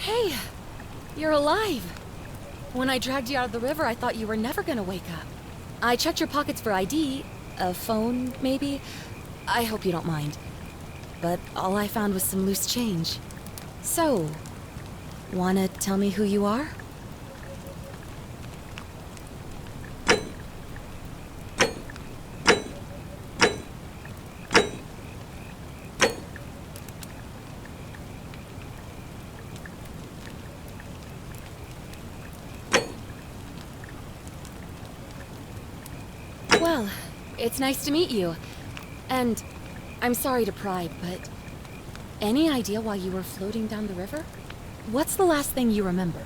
Hey, you're alive. When I dragged you out of the river, I thought you were never gonna wake up. I checked your pockets for ID, a phone, maybe. I hope you don't mind. But all I found was some loose change. So, wanna tell me who you are? Well, it's nice to meet you. And I'm sorry to pry, but any idea why you were floating down the river? What's the last thing you remember?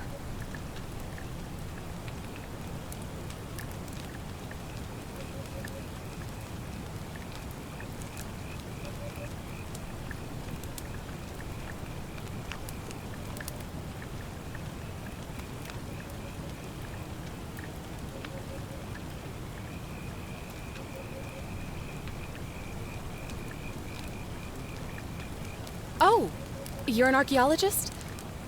Oh, you're an archaeologist?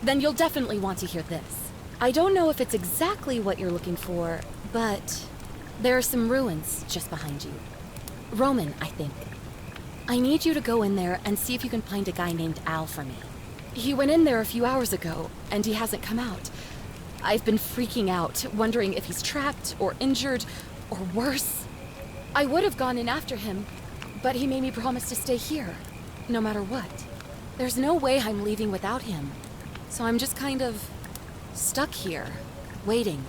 Then you'll definitely want to hear this. I don't know if it's exactly what you're looking for, but there are some ruins just behind you. Roman, I think. I need you to go in there and see if you can find a guy named Al for me. He went in there a few hours ago, and he hasn't come out. I've been freaking out, wondering if he's trapped or injured or worse. I would have gone in after him, but he made me promise to stay here, no matter what. There's no way I'm leaving without him. So I'm just kind of stuck here, waiting.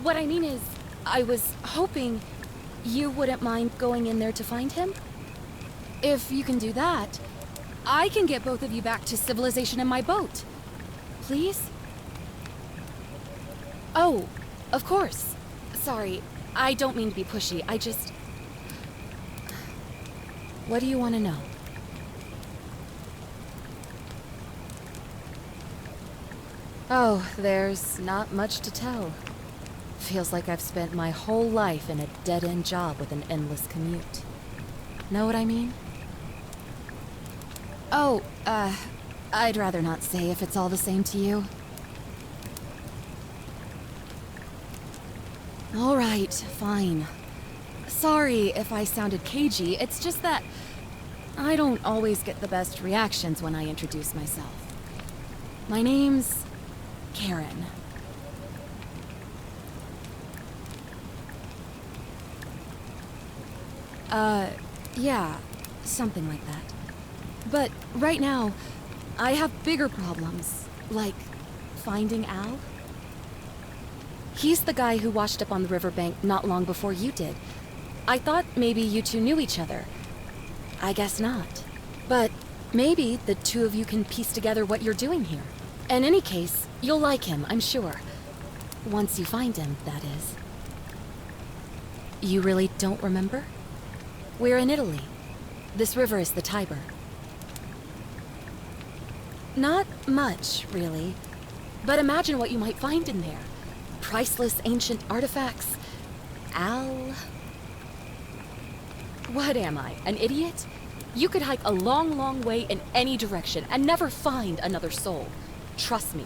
What I mean is, I was hoping you wouldn't mind going in there to find him. If you can do that, I can get both of you back to civilization in my boat. Please? Oh, of course. Sorry, I don't mean to be pushy, What do you want to know? Oh, there's not much to tell. Feels like I've spent my whole life in a dead-end job with an endless commute. Know what I mean? Oh, I'd rather not say if it's all the same to you. All right, fine. Sorry if I sounded cagey, it's just that I don't always get the best reactions when I introduce myself. My name's Karen. Yeah, something like that. But right now, I have bigger problems, like finding Al. He's the guy who washed up on the riverbank not long before you did. I thought maybe you two knew each other. I guess not. But maybe the two of you can piece together what you're doing here. In any case, you'll like him, I'm sure. Once you find him, that is. You really don't remember? We're in Italy. This river is the Tiber. Not much, really. But imagine what you might find in there. Priceless ancient artifacts. Al... What am I, an idiot? You could hike a long, long way in any direction and never find another soul. Trust me.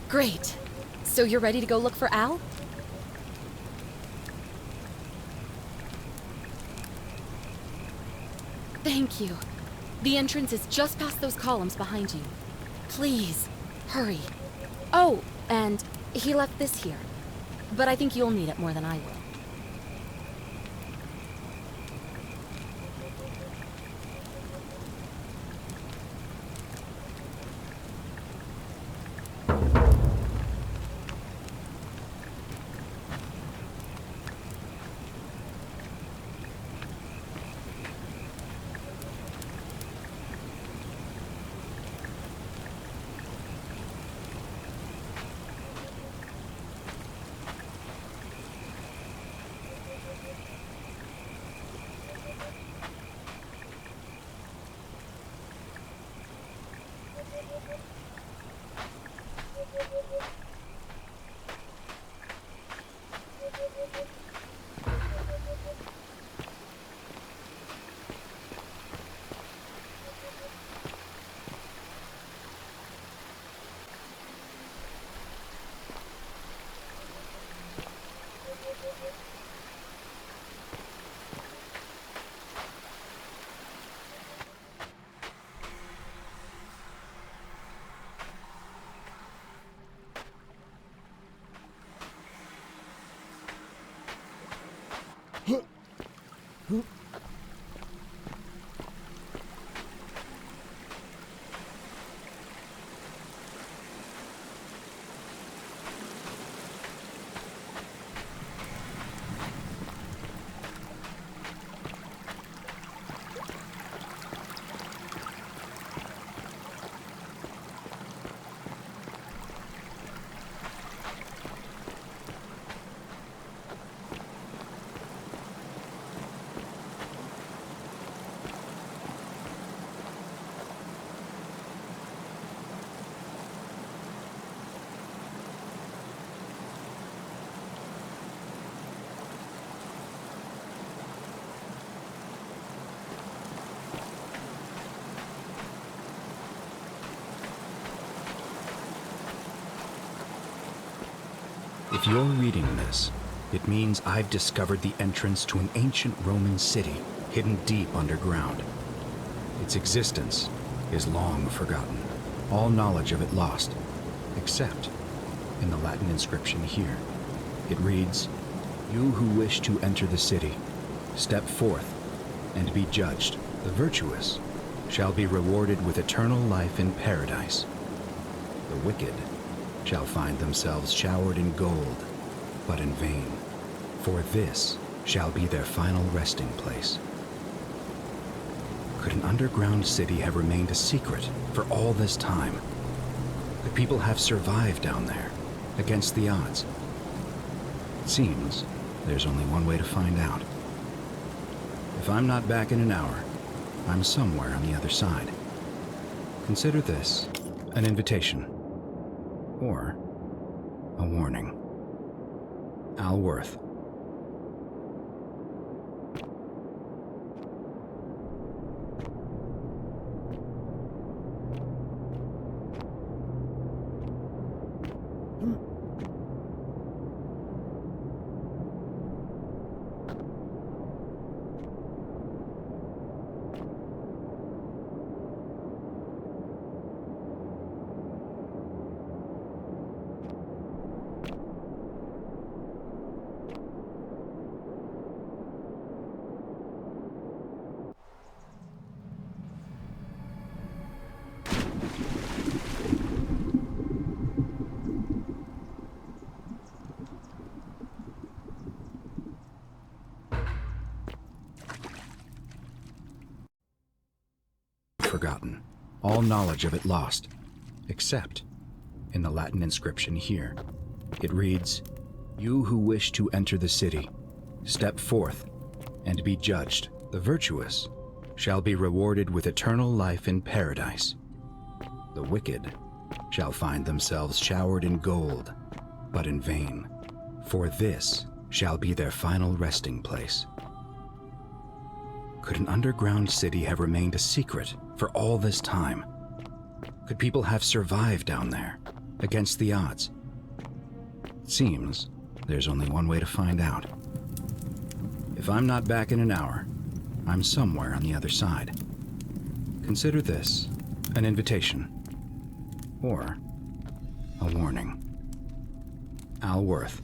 Great. So you're ready to go look for Al? Thank you. The entrance is just past those columns behind you. Please, hurry. Oh, and he left this here. But I think you'll need it more than I will. If you're reading this, it means I've discovered the entrance to an ancient Roman city hidden deep underground. Its existence is long forgotten, all knowledge of it lost, except in the Latin inscription here. It reads, "You who wish to enter the city, step forth and be judged. The virtuous shall be rewarded with eternal life in paradise. The wicked shall find themselves showered in gold, but in vain, for this shall be their final resting place." Could an underground city have remained a secret for all this time? Could people have survived down there, against the odds? It seems there's only one way to find out. If I'm not back in an hour, I'm somewhere on the other side. Consider this an invitation. Or a warning. Al Worth. Forgotten, all knowledge of it lost, except in the Latin inscription here. It reads, "You who wish to enter the city, step forth and be judged. The virtuous shall be rewarded with eternal life in paradise. The wicked shall find themselves showered in gold, but in vain, for this shall be their final resting place." Could an underground city have remained a secret for all this time? Could people have survived down there, against the odds? It seems there's only one way to find out. If I'm not back in an hour, I'm somewhere on the other side. Consider this an invitation. Or a warning. Al Worth.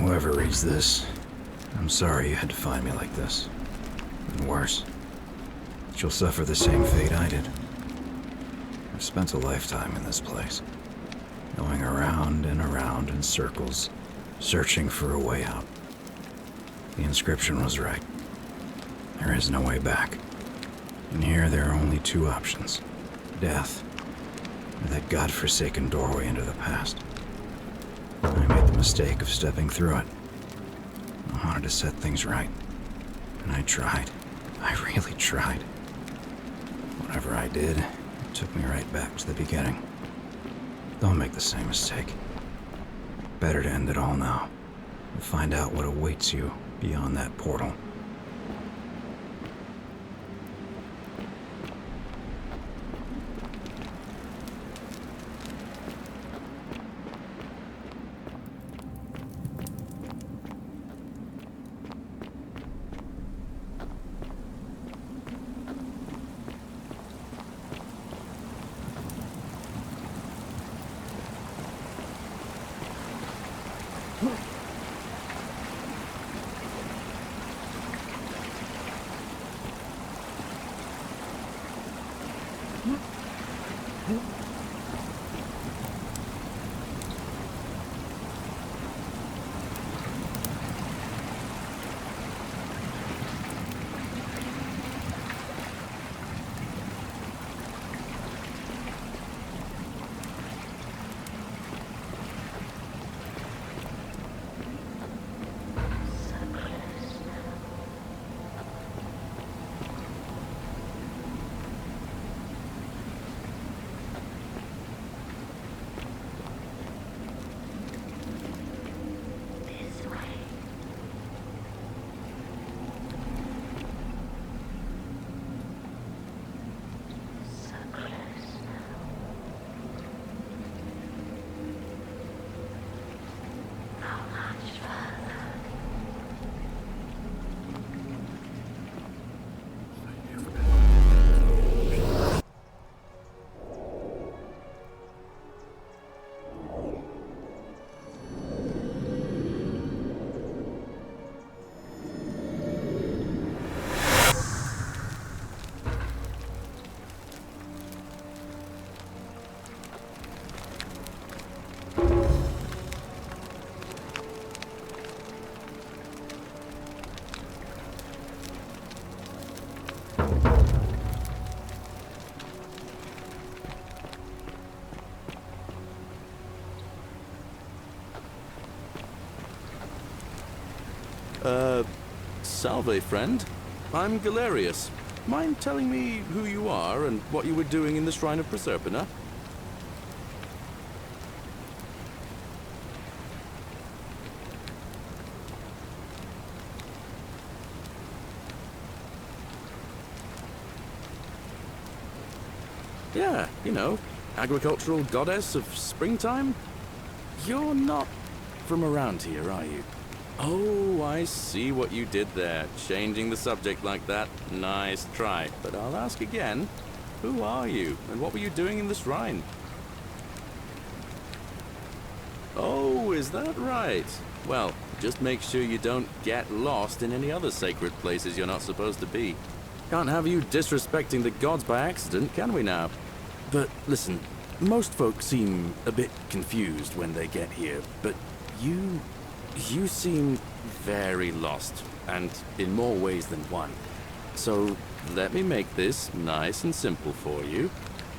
Whoever reads this, I'm sorry you had to find me like this. And worse, you'll suffer the same fate I did. I've spent a lifetime in this place, going around and around in circles, searching for a way out. The inscription was right. There is no way back. And here there are only two options: death, or that godforsaken doorway into the past. I made the mistake of stepping through it. I wanted to set things right. And I tried. I really tried. Whatever I did, it took me right back to the beginning. Don't make the same mistake. Better to end it all now and find out what awaits you beyond that portal. Salve, friend. I'm Galerius. Mind telling me who you are and what you were doing in the Shrine of Proserpina? Yeah, you know, agricultural goddess of springtime? You're not from around here, are you? Oh, I see what you did there. Changing the subject like that. Nice try. But I'll ask again. Who are you? And what were you doing in the shrine? Oh, is that right? Well, just make sure you don't get lost in any other sacred places you're not supposed to be. Can't have you disrespecting the gods by accident, can we now? But listen, most folk seem a bit confused when they get here, but you seem very lost, and in more ways than one. So let me make this nice and simple for you.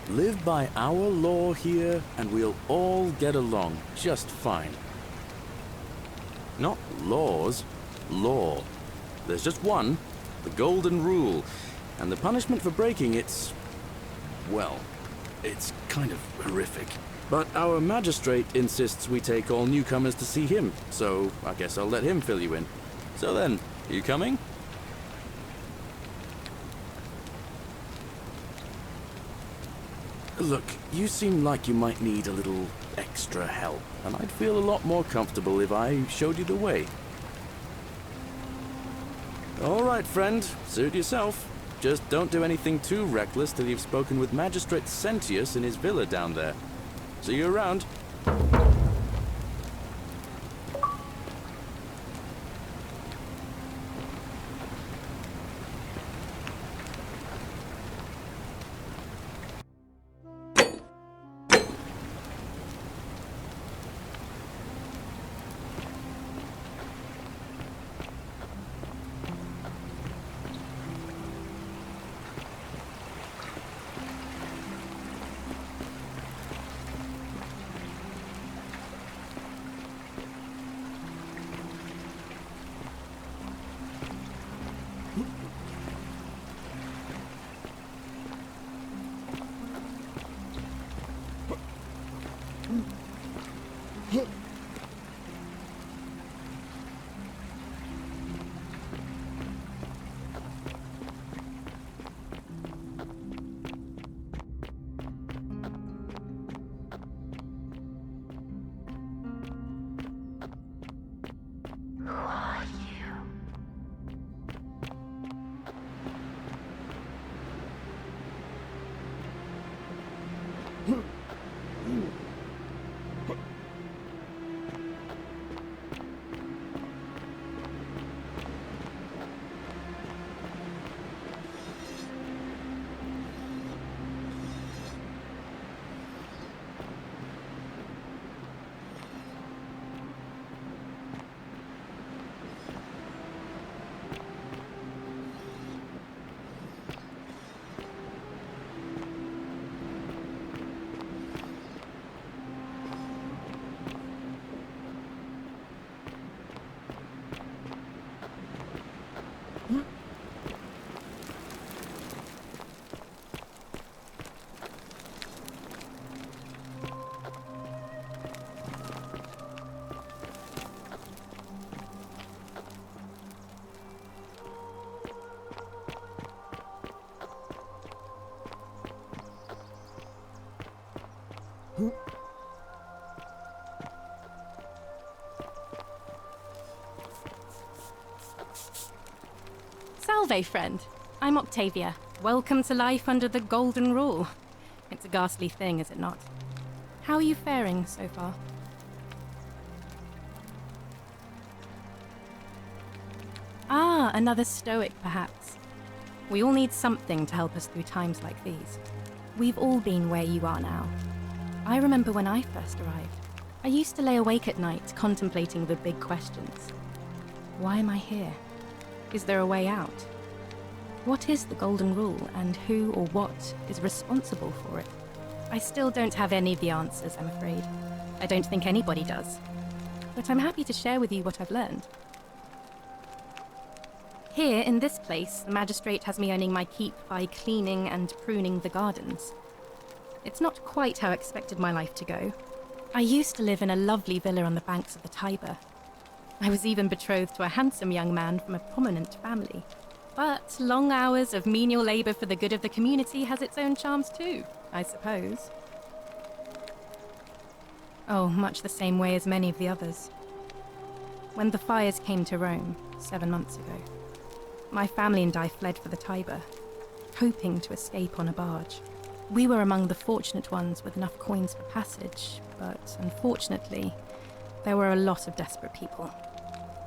Live by our law here, and we'll all get along just fine. Not laws, law. There's just one, the golden rule, and the punishment for breaking it's, well, it's kind of horrific. But our magistrate insists we take all newcomers to see him, so I guess I'll let him fill you in. So then, are you coming? Look, you seem like you might need a little extra help, and I'd feel a lot more comfortable if I showed you the way. All right, friend, suit yourself. Just don't do anything too reckless till you've spoken with Magistrate Sentius in his villa down there. See you around. Salve, friend. I'm Octavia. Welcome to life under the Golden Rule. It's a ghastly thing, is it not? How are you faring so far? Ah, another stoic, perhaps. We all need something to help us through times like these. We've all been where you are now. I remember when I first arrived. I used to lay awake at night contemplating the big questions. Why am I here? Is there a way out? What is the Golden Rule, and who or what is responsible for it? I still don't have any of the answers, I'm afraid. I don't think anybody does. But I'm happy to share with you what I've learned. Here, in this place, the magistrate has me earning my keep by cleaning and pruning the gardens. It's not quite how I expected my life to go. I used to live in a lovely villa on the banks of the Tiber. I was even betrothed to a handsome young man from a prominent family. But long hours of menial labour for the good of the community has its own charms too, I suppose. Oh, much the same way as many of the others. When the fires came to Rome 7 months ago, my family and I fled for the Tiber, hoping to escape on a barge. We were among the fortunate ones with enough coins for passage, but unfortunately, there were a lot of desperate people,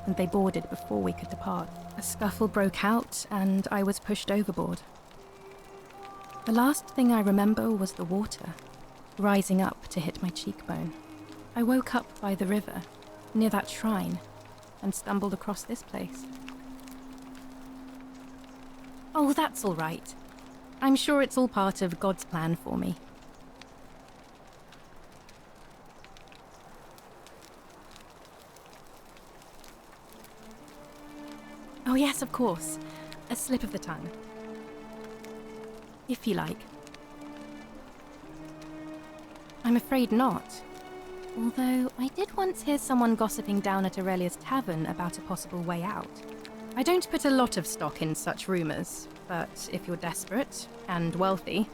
and they boarded before we could depart. A scuffle broke out, and I was pushed overboard. The last thing I remember was the water, rising up to hit my cheekbone. I woke up by the river, near that shrine, and stumbled across this place. Oh, that's all right. I'm sure it's all part of God's plan for me. Oh yes, of course. A slip of the tongue. If you like. I'm afraid not. Although I did once hear someone gossiping down at Aurelia's tavern about a possible way out. I don't put a lot of stock in such rumours, but if you're desperate and wealthy,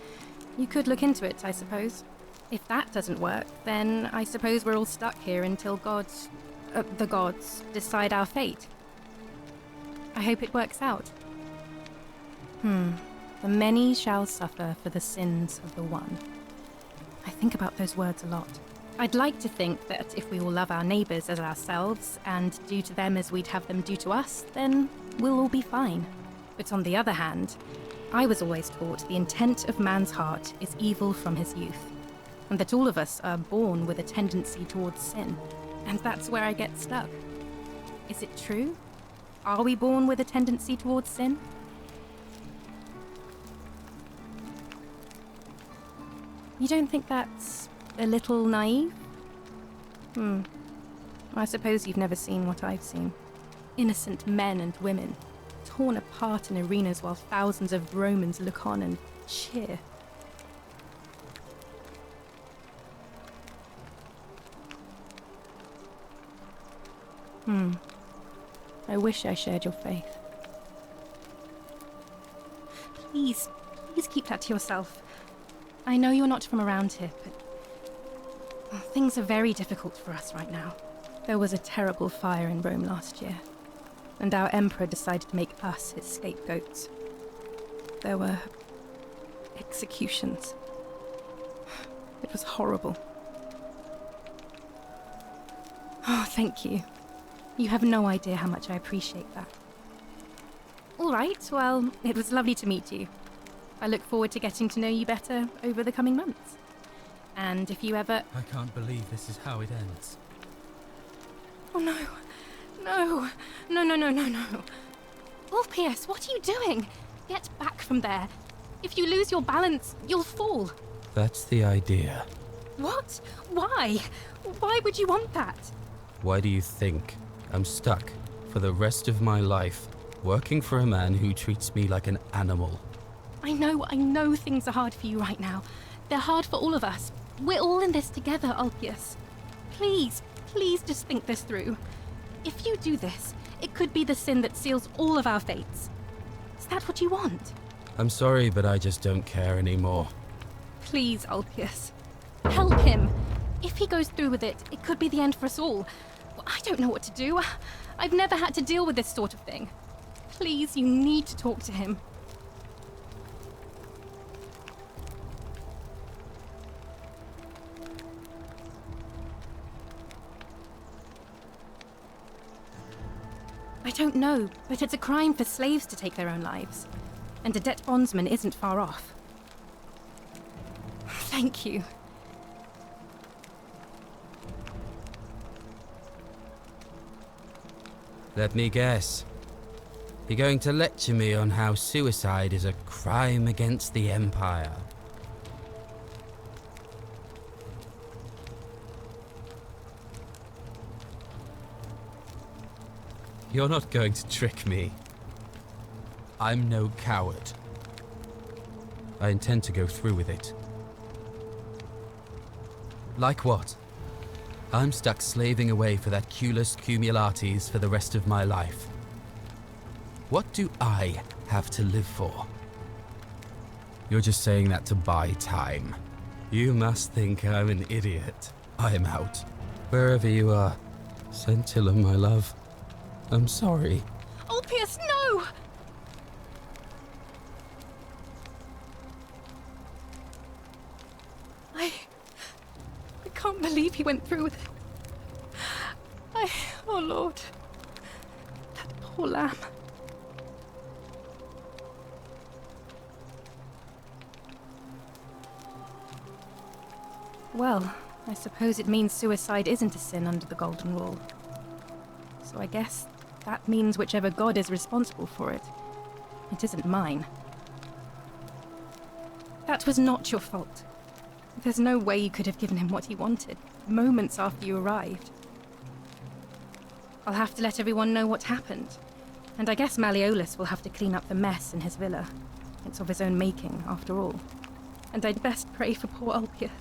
you could look into it, I suppose. If that doesn't work, then I suppose we're all stuck here until the gods decide our fate. I hope it works out. The many shall suffer for the sins of the one. I think about those words a lot. I'd like to think that if we all love our neighbours as ourselves and do to them as we'd have them do to us, then we'll all be fine. But on the other hand, I was always taught the intent of man's heart is evil from his youth, and that all of us are born with a tendency towards sin. And that's where I get stuck. Is it true? Are we born with a tendency towards sin? You don't think that's a little naive? I suppose you've never seen what I've seen. Innocent men and women, torn apart in arenas while thousands of Romans look on and cheer. I wish I shared your faith. Please keep that to yourself. I know you're not from around here, but things are very difficult for us right now. There was a terrible fire in Rome last year, and our emperor decided to make us his scapegoats. There were executions. It was horrible. Oh, thank you. You have no idea how much I appreciate that. All right, well, it was lovely to meet you. I look forward to getting to know you better over the coming months. And if you ever... I can't believe this is how it ends. Oh no. No. No, no, no, no, no. Ulpius, what are you doing? Get back from there. If you lose your balance, you'll fall. That's the idea. What? Why? Why would you want that? Why do you think I'm stuck for the rest of my life working for a man who treats me like an animal? I know things are hard for you right now. They're hard for all of us. We're all in this together, Ulpius. Please just think this through. If you do this, it could be the sin that seals all of our fates. Is that what you want? I'm sorry, but I just don't care anymore. Please, Ulpius. Help him. If he goes through with it, it could be the end for us all. I don't know what to do. I've never had to deal with this sort of thing. Please, you need to talk to him. I don't know, but it's a crime for slaves to take their own lives. And a debt bondsman isn't far off. Thank you. Let me guess. You're going to lecture me on how suicide is a crime against the Empire. You're not going to trick me. I'm no coward. I intend to go through with it. Like what? I'm stuck slaving away for that culus cumulatis for the rest of my life. What do I have to live for? You're just saying that to buy time. You must think I'm an idiot. I'm out. Wherever you are. Scintilla, my love. I'm sorry. Ulpius, no! I can't believe he went through with it. Oh Lord. That poor lamb. Well, I suppose it means suicide isn't a sin under the Golden Rule. So I guess that means whichever god is responsible for it, it isn't mine. That was not your fault. There's no way you could have given him what he wanted, moments after you arrived. I'll have to let everyone know what happened. And I guess Malleolus will have to clean up the mess in his villa. It's of his own making, after all. And I'd best pray for poor Ulpius.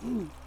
Mm.